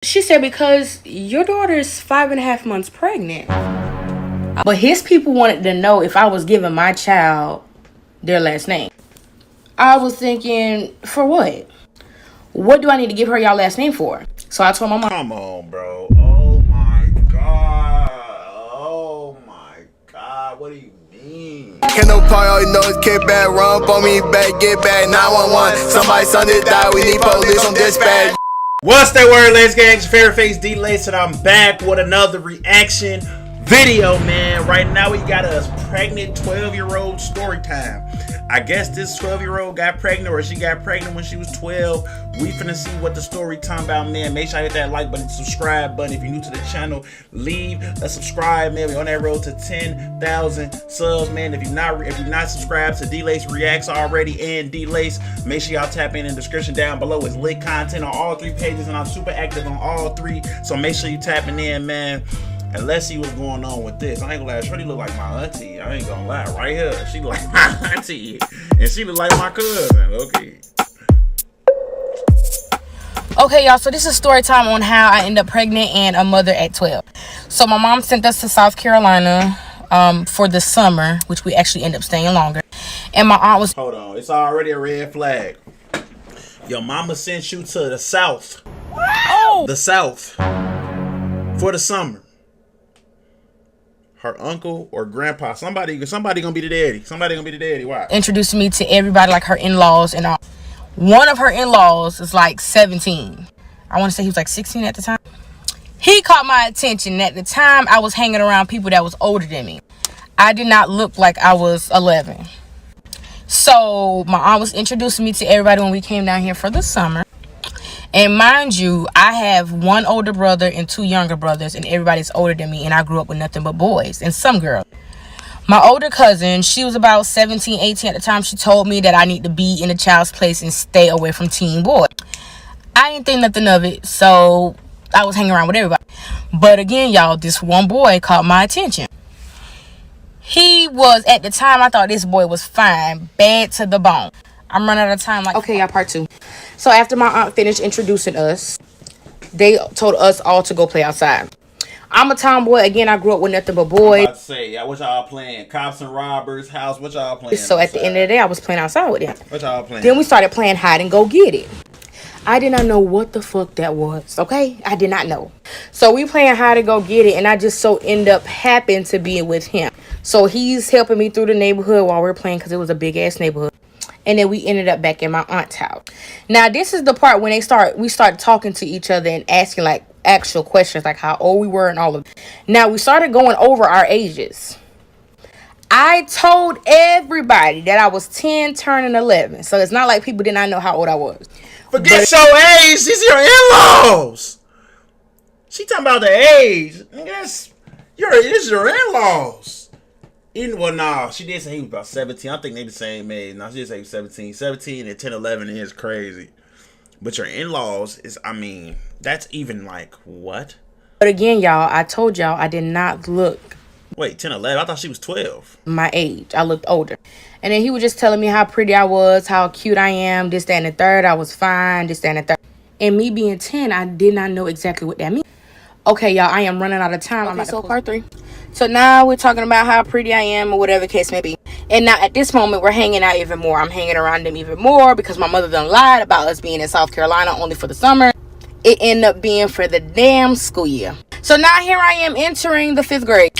She said, because your daughter is 5.5 months pregnant. But his people wanted to know if I was giving my child their last name. I was thinking, for what? What do I need to give her y'all last name for? So I told my mom. Come on, bro. Oh my god. Oh my god. What do you mean? Can't no part, all you know is kick back, run up on me back, get back, 911. Somebody son did die, we need police on dispatch. What's that word, Lace Gang? It's Fair Face DLace, and I'm back with another reaction video, man. Right now we got us pregnant 12-year-old story time. I guess this 12-year-old got pregnant, or she got pregnant when she was 12. We finna see what the story time about, man. Make sure I hit that like button, subscribe button. If you're new to the channel, leave a subscribe, man. We're on that road to 10,000 subs, man. If you're not subscribed to DLace Reacts already and DLace, make sure y'all tap in the description down below. It's lit content on all three pages, and I'm super active on all three. So make sure you tapping in, man. And let's see what's going on with this. I ain't gonna lie, Shorty look like my auntie. I ain't gonna lie, right here. She look like my auntie. And she look like my cousin. Okay. Okay, y'all, so this is story time on how I ended up pregnant and a mother at 12. So my mom sent us to South Carolina for the summer, which we actually ended up staying longer. And my aunt was... Hold on, it's already a red flag. Your mama sent you to the South. Oh! The South. For the summer. Her uncle or grandpa, somebody gonna be the daddy. Somebody gonna be the daddy. Why? Introduced me to everybody, like her in-laws and all. One of her in-laws is like 17. I want to say he was like 16 at the time. He caught my attention. At the time, I was hanging around people that was older than me. I did not look like I was 11. So my aunt was introducing me to everybody when we came down here for the summer. And mind you, I have one older brother and two younger brothers, and everybody's older than me, and I grew up with nothing but boys and some girls. My older cousin, she was about 17, 18 at the time. She told me that I need to be in a child's place and stay away from teen boys. I didn't think nothing of it, so I was hanging around with everybody. But again, y'all, this one boy caught my attention. He was, at the time, I thought this boy was fine, bad to the bone. I'm running out of time. Okay, y'all, part two. So after my aunt finished introducing us, they told us all to go play outside. I'm a tomboy. Again, I grew up with nothing but boys. I'm about to say, what y'all playing? Cops and robbers, house, what y'all playing? So at the end of the day, I was playing outside with them. What y'all playing? Then we started playing hide and go get it. I did not know what the fuck that was, okay? I did not know. So we playing hide and go get it, and I just so end up happened to be with him. So he's helping me through the neighborhood while we're playing, because it was a big-ass neighborhood. And then we ended up back in my aunt's house. Now, this is the part when we started talking to each other and asking, like, actual questions, like how old we were and all of that. Now, we started going over our ages. I told everybody that I was 10 turning 11. So it's not like people did not know how old I was. Forget your age. These are your in-laws. She talking about the age. Yes, this is your in-laws. Well, nah, she did say he was about 17. I think they the same age. Nah, she did say he was 17. 17 and 10, 11 is crazy. But your in-laws is, I mean, that's even like, what? But again, y'all, I told y'all I did not look... Wait, 10, 11? I thought she was 12. My age. I looked older. And then he was just telling me how pretty I was, how cute I am, this, that, and the third. I was fine, this, that, and the third. And me being 10, I did not know exactly what that means. Okay, y'all, I am running out of time. Okay, so part 3. So now we're talking about how pretty I am or whatever the case may be. And now at this moment, we're hanging out even more. I'm hanging around them even more because my mother done lied about us being in South Carolina only for the summer. It ended up being for the damn school year. So now here I am entering the 5th grade.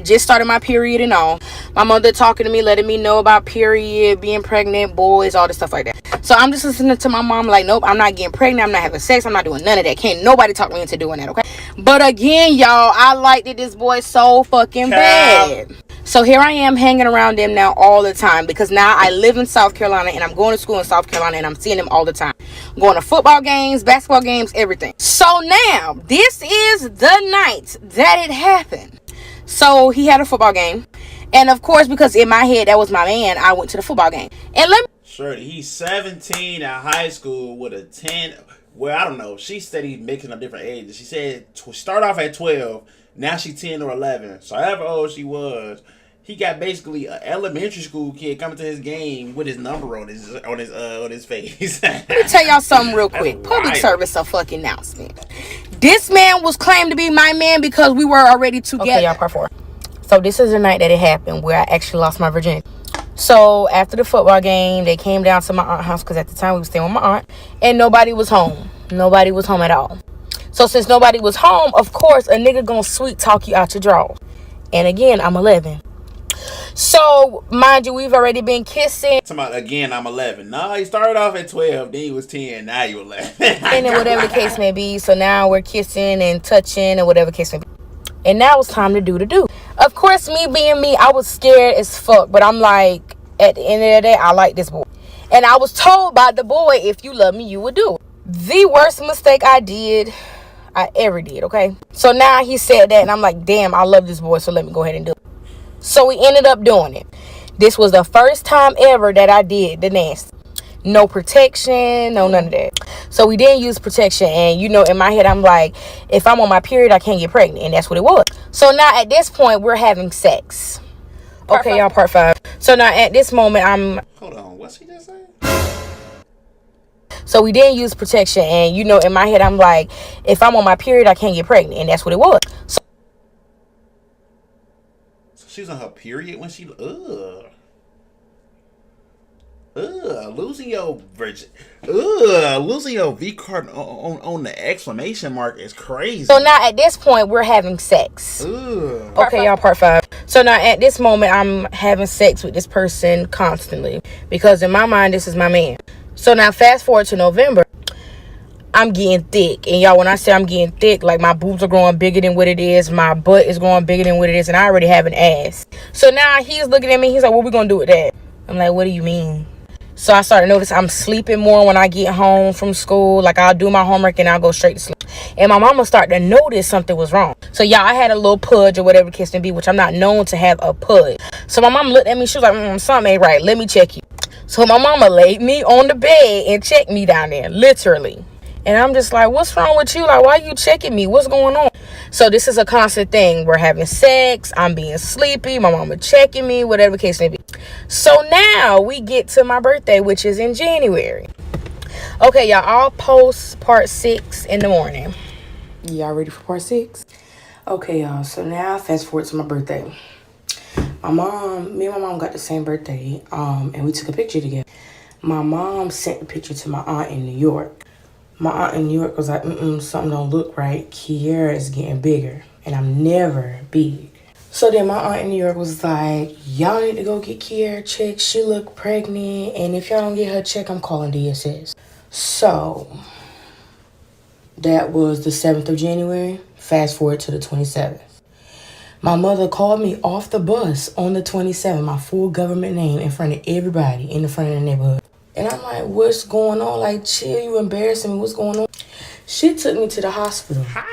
Just started my period and all. My mother talking to me, letting me know about period, being pregnant, boys, all this stuff like that. So I'm just listening to my mom like, nope, I'm not getting pregnant. I'm not having sex. I'm not doing none of that. Can't nobody talk me into doing that, okay? But again, y'all, I liked it, this boy so fucking bad. So here I am hanging around them now all the time because now I live in South Carolina and I'm going to school in South Carolina and I'm seeing them all the time. I'm going to football games, basketball games, everything. So now, this is the night that it happened. So he had a football game. And of course, because in my head, that was my man, I went to the football game. And let me... Sure, he's 17 at high school with a 10. Well, I don't know. She said he's mixing up different ages. She said start off at 12. Now she's 10 or 11. So however old she was, he got basically an elementary school kid coming to his game with his number on his face. Let me tell y'all something real quick. That's Public wild. service a fucking announcement. This man was claimed to be my man because we were already together. Okay, y'all, part 4. So this is the night that it happened where I actually lost my virginity. So after the football game, they came down to my aunt's house because at the time we were staying with my aunt, and nobody was home. Nobody was home at all. So since nobody was home, of course, a nigga gonna sweet talk you out your drawers. And again, I'm 11. So, mind you, we've already been kissing. Again, I'm 11. No, he started off at 12, then he was 10, now you 11. And then whatever the case may be. So now we're kissing and touching and whatever the case may be. And now it's time to do the do. Of course, me being me, I was scared as fuck. But I'm like, at the end of the day, I like this boy. And I was told by the boy, if you love me, you would do it. The worst mistake I ever did, okay? So now he said that, and I'm like, damn, I love this boy, so let me go ahead and do it. So we ended up doing it. This was the first time ever that I did the nasty. No protection, no none of that. So we didn't use protection. And, you know, in my head, I'm like, if I'm on my period, I can't get pregnant. And that's what it was. So now at this point, we're having sex. Okay, y'all, part 5. So now at this moment, Hold on, what's he just saying? So we didn't use protection. And, you know, in my head, I'm like, if I'm on my period, I can't get pregnant. And that's what it was. So She's on her period when she losing your losing your V card on the exclamation mark is crazy. So now at this point we're having sex. Okay, y'all, part 5. So now at this moment I'm having sex with this person constantly because in my mind this is my man. So now fast forward to November. I'm getting thick. And y'all, when I say I'm getting thick, like my boobs are growing bigger than what it is. My butt is growing bigger than what it is. And I already have an ass. So now he's looking at me. He's like, what we going to do with that? I'm like, what do you mean? So I started to notice I'm sleeping more when I get home from school. Like I'll do my homework and I'll go straight to sleep. And my mama started to notice something was wrong. So y'all, I had a little pudge or whatever the case may be, which I'm not known to have a pudge. So my mom looked at me. She was like, something ain't right. Let me check you. So my mama laid me on the bed and checked me down there, literally. And I'm just like, what's wrong with you? Like, why you checking me? What's going on? So this is a constant thing. We're having sex. I'm being sleepy. My mama checking me, whatever the case may be. So now we get to my birthday, which is in January. Okay, y'all, I'll post part 6 in the morning. Y'all ready for part 6? Okay, y'all. So now fast forward to my birthday. Me and my mom got the same birthday. And we took a picture together. My mom sent the picture to my aunt in New York. My aunt in New York was like, something don't look right. Kiara is getting bigger. And I'm never big. So then my aunt in New York was like, y'all need to go get Kiara checked. She look pregnant. And if y'all don't get her checked, I'm calling DSS. So that was the 7th of January. Fast forward to the 27th. My mother called me off the bus on the 27th. My full government name in front of everybody in the front of the neighborhood. And I'm like, what's going on? Like, chill, you embarrassing me. What's going on? She took me to the hospital. How?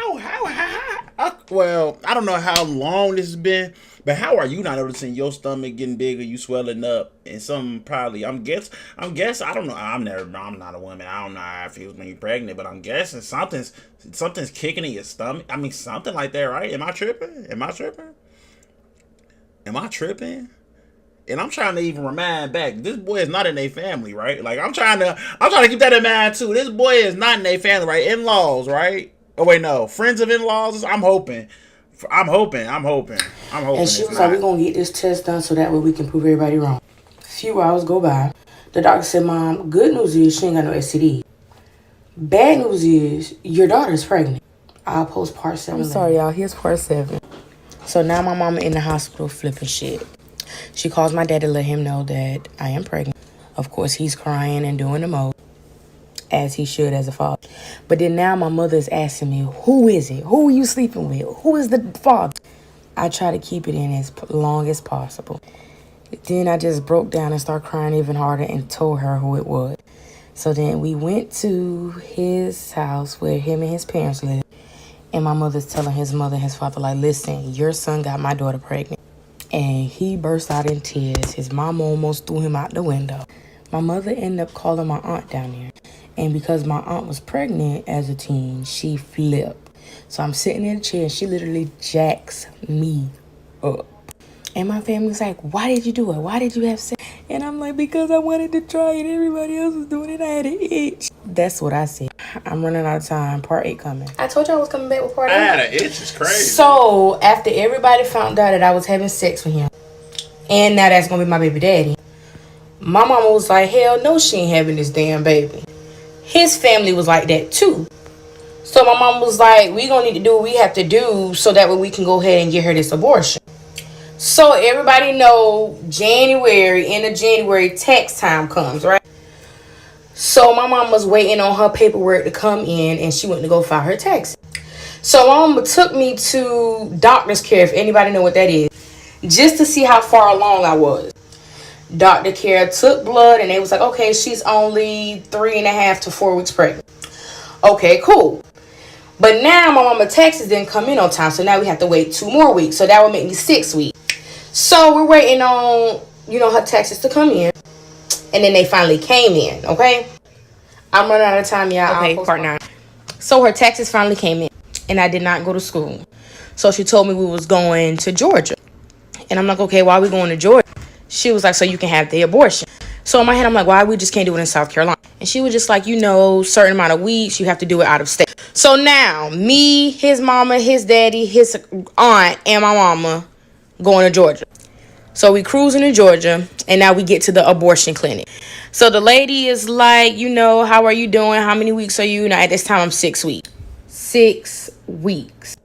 Well, I don't know how long this has been, but how are you not noticing your stomach getting bigger, you swelling up, and something probably, I don't know. I'm not a woman. I don't know how it feels when you're pregnant, but I'm guessing something's kicking in your stomach. I mean, something like that, right? Am I tripping? And I'm trying to even remind back, this boy is not in their family, right? Like I'm trying to keep that in mind too. This boy is not in their family, right? In-laws, right? Oh wait, no, friends of in-laws. I'm hoping. And she was like, we're gonna get this test done so that way we can prove everybody wrong. A few hours go by. The doctor said, Mom, good news is she ain't got no STD. Bad news is your daughter's pregnant. I'll post part 7. I'm sorry, y'all. Here's part 7. So now my mama in the hospital flipping shit. She calls my dad to let him know that I am pregnant. Of course, he's crying and doing the most, as he should as a father. But then now my mother is asking me, who is it? Who are you sleeping with? Who is the father? I try to keep it in as long as possible. Then I just broke down and started crying even harder and told her who it was. So then we went to his house where him and his parents live. And my mother's telling his mother and his father, like, listen, your son got my daughter pregnant. And he burst out in tears. His mom almost threw him out the window. My mother ended up calling my aunt down there. And because my aunt was pregnant as a teen, she flipped. So I'm sitting in a chair and she literally jacks me up. And my family's like, why did you do it? Why did you have sex? And I'm like, because I wanted to try it. Everybody else was doing it. I had an itch. That's what I said. I'm running out of time. Part 8 coming. I told you I was coming back with part 8. I had an itch. It's crazy. So, after everybody found out that I was having sex with him, and now that's going to be my baby daddy, my mama was like, hell no, she ain't having this damn baby. His family was like that too. So my mom was like, we going to need to do what we have to do so that way we can go ahead and get her this abortion. So everybody know January, end of January, tax time comes, right? So my mom was waiting on her paperwork to come in, and she went to go file her taxes. So my mama took me to doctor's care, if anybody know what that is, just to see how far along I was. Doctor care took blood, and they was like, okay, she's only 3.5 to 4 weeks pregnant. Okay, cool. But now my mama taxes didn't come in on time, so now we have to wait 2 more weeks. So that would make me 6 weeks. So we're waiting on, her taxes to come in. And then they finally came in, okay? I'm running out of time, y'all. Okay, part 9. So her taxes finally came in, and I did not go to school. So she told me we was going to Georgia. And I'm like, okay, why are we going to Georgia? She was like, so you can have the abortion. So in my head, I'm like, why we just can't do it in South Carolina? And she was just like, certain amount of weeks, you have to do it out of state. So now, me, his mama, his daddy, his aunt, and my mama going to Georgia. So we cruising to Georgia, and now we get to the abortion clinic. So the lady is like, how are you doing? How many weeks are you? Now, at this time, I'm 6 weeks. 6 weeks.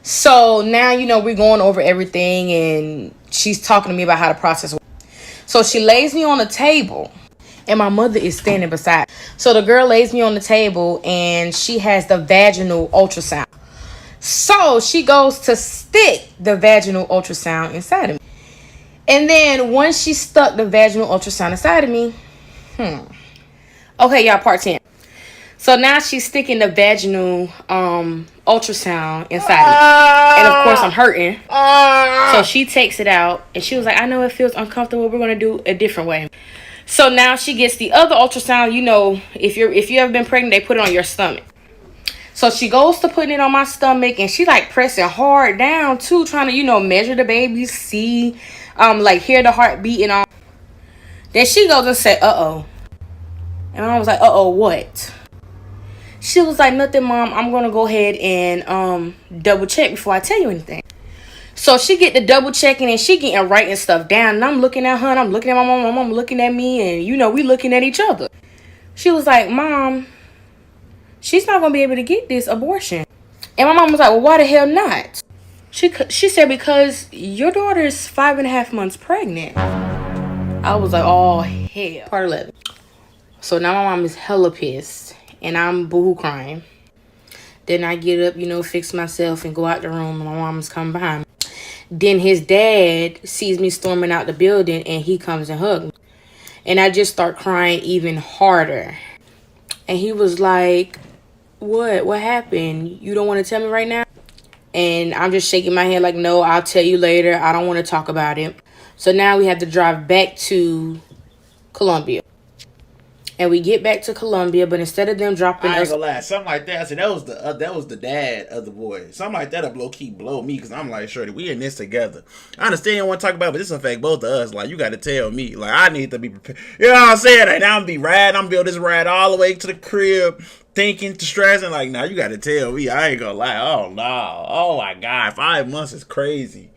So now, we're going over everything, and she's talking to me about how the process works. So she lays me on the table, and my mother is standing beside. So the girl lays me on the table, and she has the vaginal ultrasound. So she goes to stick the vaginal ultrasound inside of me. And then once she stuck the vaginal ultrasound inside of me, okay, y'all, part 10. So now she's sticking the vaginal ultrasound inside of me. And of course I'm hurting. So she takes it out, and she was like, I know it feels uncomfortable. We're going to do a different way. So now she gets the other ultrasound. If you ever been pregnant, they put it on your stomach. So she goes to putting it on my stomach, and she like pressing hard down too, trying to, measure the baby, see, hear the heart beating on. Then she goes and said, uh-oh. And I was like, uh-oh, what? She was like, nothing, Mom. I'm going to go ahead and double check before I tell you anything. So she get the double checking, and she getting writing stuff down. And I'm looking at her, and I'm looking at my mom. My mom looking at me, and, we looking at each other. She was like, Mom, she's not going to be able to get this abortion. And my mom was like, well, why the hell not? She said, because your daughter is 5.5 months pregnant. I was like, oh, hell. Part 11. So now my mom is hella pissed, and I'm boo-hoo crying. Then I get up, fix myself, and go out the room, and my mom's coming behind me. Then his dad sees me storming out the building, and he comes and hugs me. And I just start crying even harder. And he was like, what happened? You don't want to tell me right now? And I'm just shaking my head like, no, I'll tell you later. I don't want to talk about it. So now we have to drive back to Columbia. And we get back to Columbia, but instead of them dropping us... I ain't gonna lie, something like that. I said, that was the dad of the boy. Something like that'll low-key blow me, because I'm like, shorty, we in this together. I understand you don't want to talk about it, but this affect both of us. Like, you got to tell me. Like, I need to be prepared. You know what I'm saying? Like, now I'm be riding. I'm build this ride all the way to the crib, thinking, stressing. Like, now you got to tell me. I ain't gonna lie. Oh, no. Oh, my God. 5 months is crazy.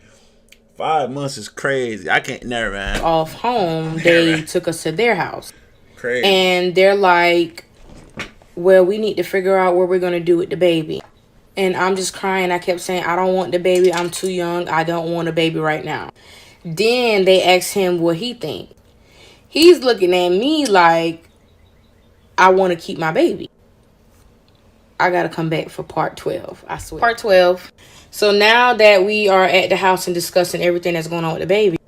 5 months is crazy. I can't, never, man. Off home, they took us to their house. Crazy. And they're like, well, we need to figure out what we're going to do with the baby. And I'm just crying. I kept saying, I don't want the baby. I'm too young. I don't want a baby right now. Then they asked him what he think. He's looking at me like, I want to keep my baby. I got to come back for part 12. I swear. Part 12. So now that we are at the house and discussing everything that's going on with the baby,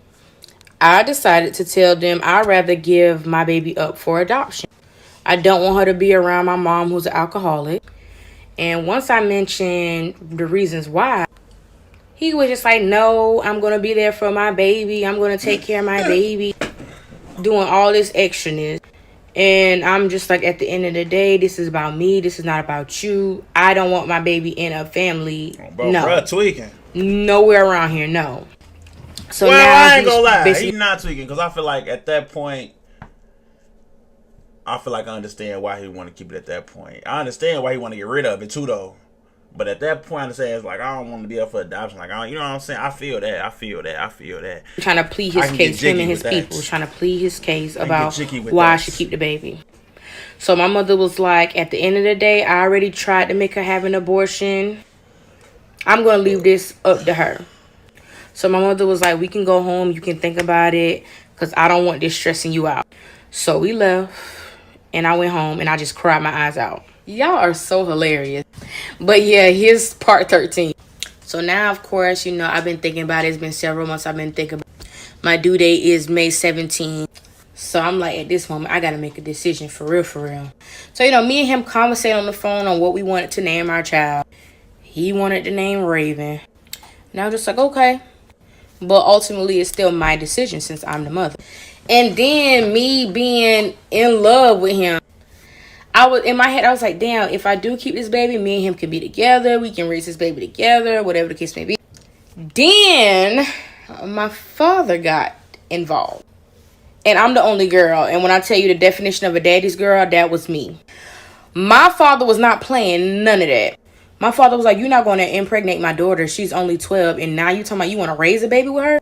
I decided to tell them I'd rather give my baby up for adoption. I don't want her to be around my mom, who's an alcoholic. And once I mentioned the reasons why, he was just like, no, I'm going to be there for my baby. I'm going to take care of my baby. Doing all this extraness. And I'm just like, at the end of the day, this is about me. This is not about you. I don't want my baby in a family. Bro, no. Bruh, tweaking. Nowhere around here, no. So well, now I ain't gonna lie, basically, he's not tweaking because I feel like at that point, I understand why he want to keep it at that point. I understand why he want to get rid of it too, though. But at that point, I understand it's like I don't want to be up for adoption. Like you know what I'm saying? I feel that. trying to plead his case. Him and his people trying to plead his case about why I should keep the baby. So my mother was like, at the end of the day, I already tried to make her have an abortion. I'm gonna leave this up to her. So my mother was like, we can go home. You can think about it because I don't want this stressing you out. So we left and I went home and I just cried my eyes out. Y'all are so hilarious. But yeah, here's part 13. So now, of course, you know, I've been thinking about it. It's been several months I've been thinking about it. My due date is May 17th. So I'm like, at this moment, I got to make a decision for real, for real. So, you know, me and him conversate on the phone on what we wanted to name our child. He wanted the name Raven. And I was just like, okay. But ultimately, it's still my decision since I'm the mother. And then me being in love with him, in my head, I was like, damn, if I do keep this baby, me and him can be together. We can raise this baby together, whatever the case may be. Then my father got involved. And I'm the only girl. And when I tell you the definition of a daddy's girl, that was me. My father was not playing none of that. My father was like, you're not going to impregnate my daughter. She's only 12. And now you talking about you want to raise a baby with her?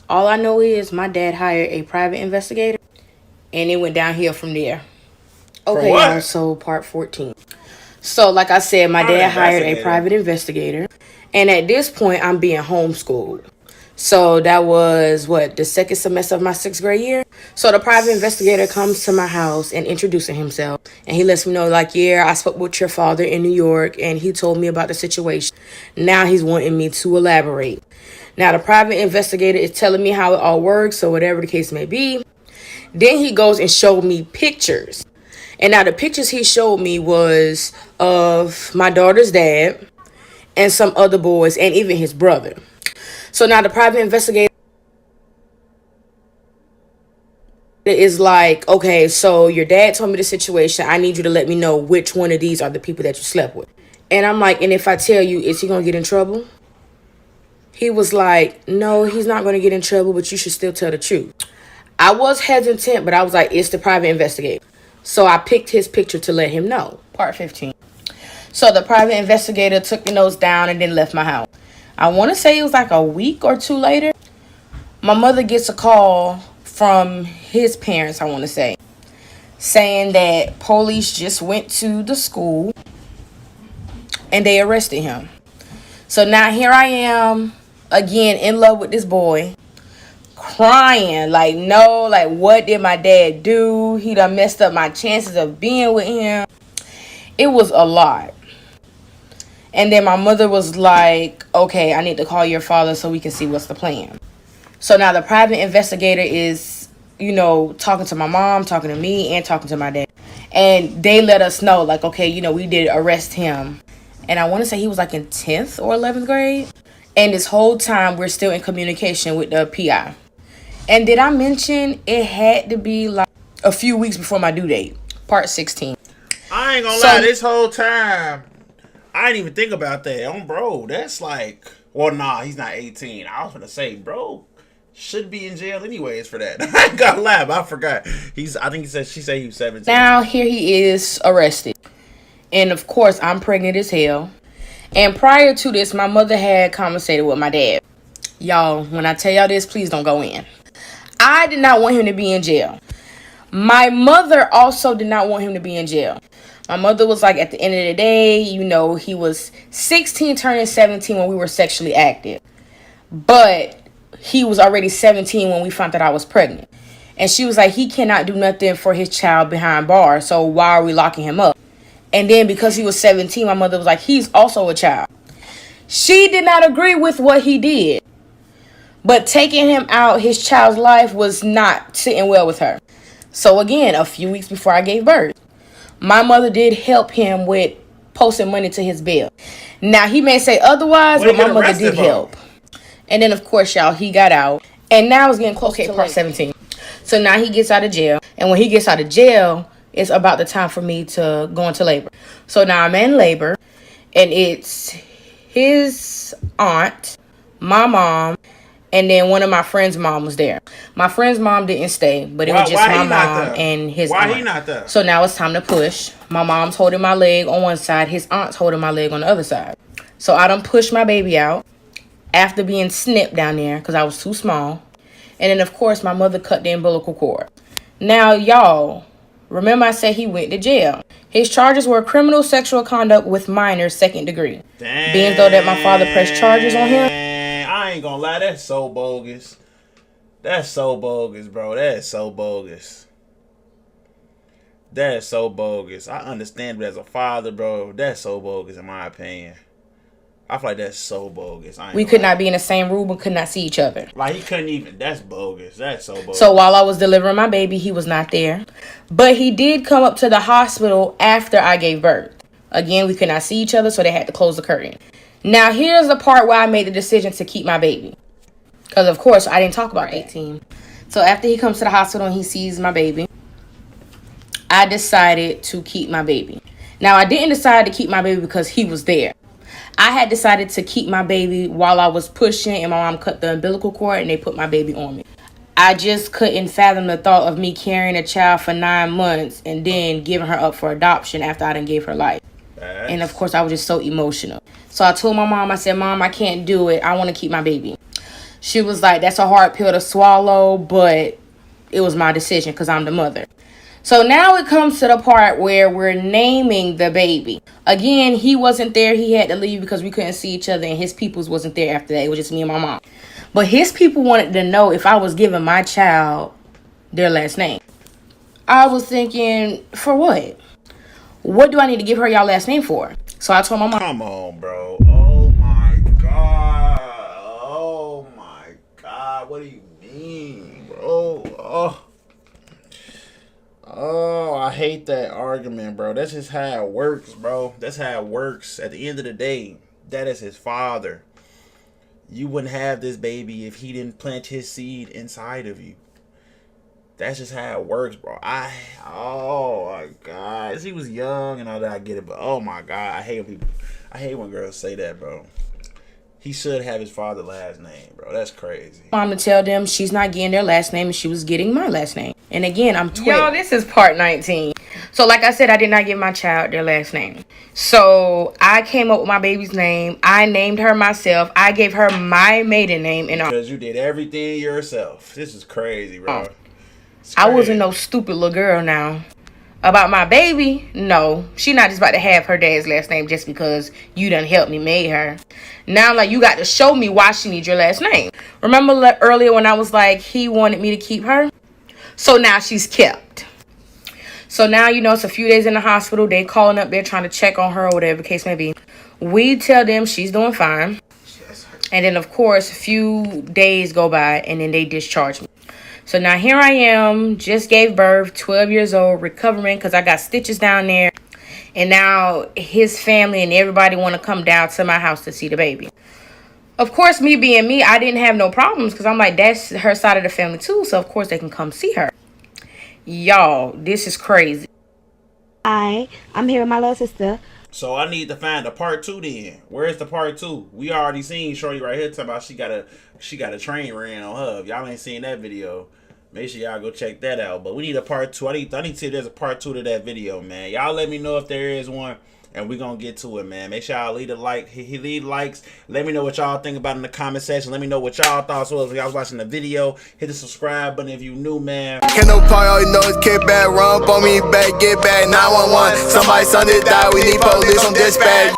All I know is my dad hired a private investigator. And it went downhill from there. Okay, y'all, so part 14. So, like I said, my dad hired a private investigator. And at this point, I'm being homeschooled. So, that was, the second semester of my 6th grade year? So, the private investigator comes to my house and introducing himself. And he lets me know, like, yeah, I spoke with your father in New York. And he told me about the situation. Now, he's wanting me to elaborate. Now, the private investigator is telling me how it all works. So, whatever the case may be. Then he goes and showed me pictures. And now the pictures he showed me was of my daughter's dad and some other boys and even his brother. So now the private investigator is like, okay, so your dad told me the situation. I need you to let me know which one of these are the people that you slept with. And I'm like, and if I tell you, is he going to get in trouble? He was like, no, he's not going to get in trouble, but you should still tell the truth. I was hesitant, but I was like, it's the private investigator. So I picked his picture to let him know. Part 15. So the private investigator took the notes down and then left my house. I want to say it was like a week or two later. My mother gets a call from his parents, I want to say, saying that police just went to the school and they arrested him. So now here I am, again, in love with this boy. Crying, like, no, like, what did my dad do? He done messed up my chances of being with him. It was a lot. And then my mother was like, okay, I need to call your father so we can see what's the plan. So now the private investigator is, you know, talking to my mom, talking to me, and talking to my dad. And they let us know, like, okay, you know, we did arrest him. And I want to say he was like in 10th or 11th grade. And this whole time we're still in communication with the PI. And did I mention it had to be like a few weeks before my due date? Part 16. I ain't gonna lie, this whole time, I didn't even think about that. Bro, that's like, well, nah, he's not 18. I was gonna say, bro, should be in jail anyways for that. I ain't gonna lie, I forgot. I think she said he was 17. Now, here he is arrested. And of course, I'm pregnant as hell. And prior to this, my mother had conversated with my dad. Y'all, when I tell y'all this, please don't go in. I did not want him to be in jail. My mother also did not want him to be in jail. My mother was like, at the end of the day, you know, he was 16 turning 17 when we were sexually active. But he was already 17 when we found out I was pregnant. And she was like, he cannot do nothing for his child behind bars. So why are we locking him up? And then because he was 17, my mother was like, he's also a child. She did not agree with what he did. But taking him out his child's life was not sitting well with her. So again, a few weeks before I gave birth, my mother did help him with posting money to his bail. Now, he may say otherwise, but my mother did help. And then, of course, y'all, he got out. And now it's getting close to part 17. So now he gets out of jail. And when he gets out of jail, it's about the time for me to go into labor. So now I'm in labor. And it's his aunt, my mom, And then one of my friend's mom was there. My friend's mom didn't stay, but it was just my mom and his aunt. Why he not there? So now it's time to push. My mom's holding my leg on one side. His aunt's holding my leg on the other side. So I done pushed my baby out after being snipped down there because I was too small. And then, of course, my mother cut the umbilical cord. Now, y'all, remember I said he went to jail. His charges were criminal sexual conduct with minors, 2nd degree. Damn. Being though that my father pressed charges on him. I ain't gonna lie, that's so bogus. That's so bogus, bro. That's so bogus. That is so bogus. I understand, but as a father, bro, that's so bogus in my opinion. I feel like that's so bogus. We could not be in the same room, but could not see each other. Like, he couldn't even. That's bogus. That's so bogus. So while I was delivering my baby, he was not there. But he did come up to the hospital after I gave birth. Again, we could not see each other, so they had to close the curtain. Now, here's the part where I made the decision to keep my baby. Because, of course, I didn't talk about 18. So after he comes to the hospital and he sees my baby, I decided to keep my baby. Now, I didn't decide to keep my baby because he was there. I had decided to keep my baby while I was pushing and my mom cut the umbilical cord and they put my baby on me. I just couldn't fathom the thought of me carrying a child for 9 months and then giving her up for adoption after I done gave her life. And of course, I was just so emotional. So I told my mom, I said, Mom, I can't do it. I want to keep my baby. She was like, that's a hard pill to swallow, but it was my decision because I'm the mother. So now it comes to the part where we're naming the baby. Again, he wasn't there. He had to leave because we couldn't see each other, and his peoples wasn't there after that. It was just me and my mom. But his people wanted to know if I was giving my child their last name. I was thinking, for what? What do I need to give her y'all last name for? So I told my mom. Come on, bro. Oh, my God. Oh, my God. What do you mean, bro? Oh, I hate that argument, bro. That's just how it works, bro. That's how it works. At the end of the day, that is his father. You wouldn't have this baby if he didn't plant his seed inside of you. That's just how it works, bro. Oh my God. He was young and all that, I get it, but oh my God, I hate when girls say that, bro. He should have his father's last name, bro. That's crazy. Mom to tell them she's not getting their last name and she was getting my last name. And again, I'm 12. Y'all, this is part 19. So like I said, I did not give my child their last name. So I came up with my baby's name. I named her myself. I gave her my maiden name. Because you did everything yourself. This is crazy, bro. I wasn't no stupid little girl now. About my baby, no. She not just about to have her dad's last name just because you done helped me made her. Now, like, you got to show me why she needs your last name. Remember earlier when I was like, he wanted me to keep her? So now she's kept. So now, you know, it's a few days in the hospital. They calling up there trying to check on her or whatever the case may be. We tell them she's doing fine. And then, of course, a few days go by and then they discharge me. So now here I am, just gave birth, 12 years old, recovering because I got stitches down there. And now his family and everybody want to come down to my house to see the baby. Of course, me being me, I didn't have no problems because I'm like, that's her side of the family too. So, of course, they can come see her. Y'all, this is crazy. I'm here with my little sister. So I need to find a part 2 then. Where's the part 2? We already seen Shorty right here talking about she got a train ran on her. If y'all ain't seen that video, make sure y'all go check that out. But we need a part 2. I need to see if there's a part 2 to that video, man. Y'all let me know if there is one, and we gonna get to it, man. Make sure y'all leave a like. Leave likes. Let me know what y'all think about in the comment section. Let me know what y'all thoughts was when y'all was watching the video. Hit the subscribe button if you new, man. Can't no part, all you know is kick back, run up on me back, get back, 911. Somebody son did die, we need police on dispatch.